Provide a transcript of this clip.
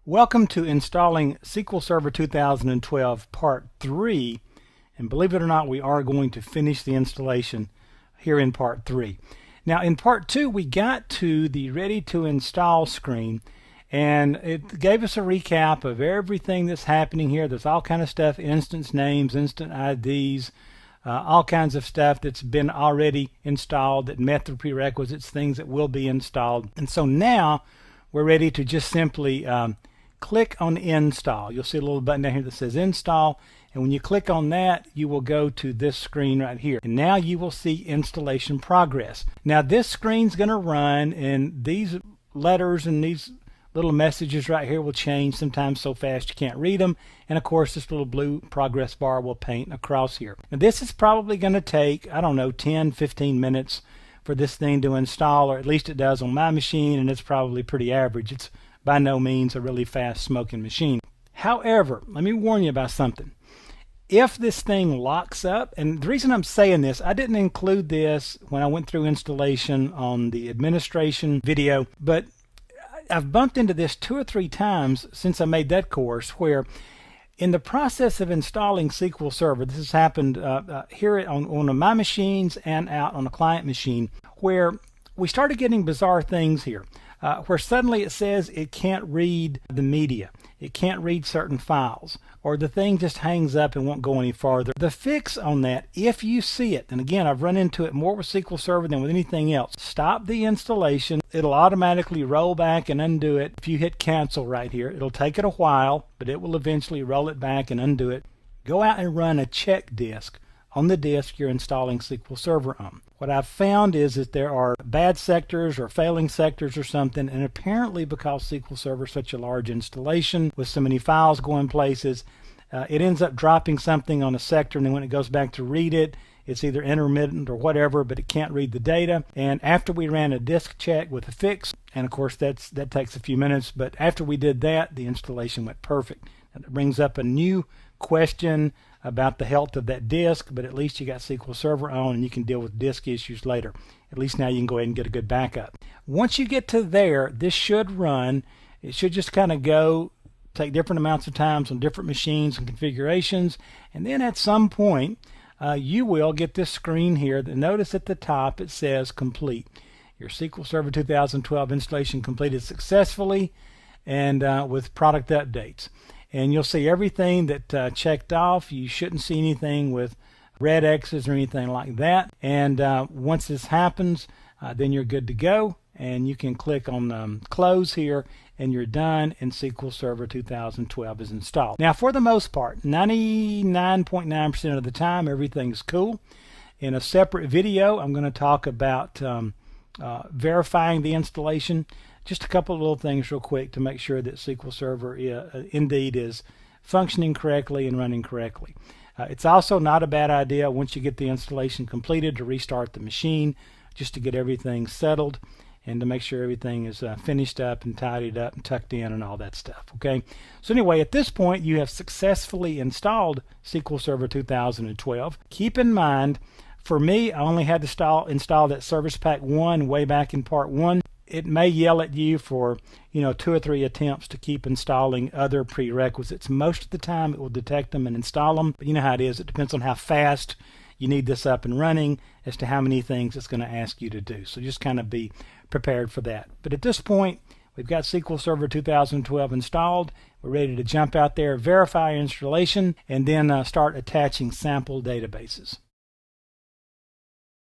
Welcome to installing SQL Server 2012 Part 3, and believe it or not, we are going to finish the installation here in Part 3. Now in Part 2 we got to the Ready to Install screen, and it gave us a recap of everything that's happening here. There's all kind of stuff, instance names, instant IDs, all kinds of stuff that's been already installed that met the prerequisites, things that will be installed. And so now we're ready to just simply click on install. You'll see a little button down here that says install, and when you click on that you will go to this screen right here, and now you will see installation progress. Now this screen's going to run, and these letters and these little messages right here will change sometimes so fast you can't read them, and of course this little blue progress bar will paint across here. Now this is probably going to take, I don't know, 10-15 minutes for this thing to install, or at least it does on my machine, and it's probably pretty average. It's by no means a really fast smoking machine. However, let me warn you about something. If this thing locks up, and the reason I'm saying this, I didn't include this when I went through installation on the administration video, but I've bumped into this 2 or 3 times since I made that course, where in the process of installing SQL Server, this has happened here on my machines and out on a client machine, where we started getting bizarre things here. Where suddenly it says it can't read the media, it can't read certain files, or the thing just hangs up and won't go any farther. The fix on that, if you see it, and again I've run into it more with SQL Server than with anything else, stop the installation. It'll automatically roll back and undo it. If you hit cancel right here, it'll take it a while, but it will eventually roll it back and undo it. Go out and run a check disk on the disk you're installing SQL Server on. What I've found is that there are bad sectors or failing sectors or something, and apparently because SQL Server is such a large installation with so many files going places, it ends up dropping something on a sector, and then when it goes back to read it, it's either intermittent or whatever, but it can't read the data. And after we ran a disk check with a fix, and of course that takes a few minutes, but after we did that, the installation went perfect. And it brings up a new question about the health of that disk, but at least you got SQL Server on and you can deal with disk issues later. At least now you can go ahead and get a good backup. Once you get to there, this should run. It should just kind of go, take different amounts of times on different machines and configurations, and then at some point you will get this screen here. Notice at the top it says complete. Your SQL Server 2012 installation completed successfully and with product updates. And you'll see everything that checked off. You shouldn't see anything with red X's or anything like that. And once this happens, then you're good to go. And you can click on close here, and you're done, and SQL Server 2012 is installed. Now for the most part, 99.9% of the time, everything's cool. In a separate video, I'm going to talk about verifying the installation. Just a couple of little things real quick to make sure that SQL Server indeed is functioning correctly and running correctly. It's also not a bad idea once you get the installation completed to restart the machine, just to get everything settled and to make sure everything is finished up and tidied up and tucked in and all that stuff. Okay. So anyway, at this point you have successfully installed SQL Server 2012. Keep in mind, for me, I only had to install that Service Pack 1 way back in Part 1. It may yell at you for 2 or 3 attempts to keep installing other prerequisites. Most of the time it will detect them and install them, but you know how it is. It depends on how fast you need this up and running as to how many things it's going to ask you to do. So just kind of be prepared for that. But at this point, we've got SQL Server 2012 installed. We're ready to jump out there, verify installation, and then start attaching sample databases.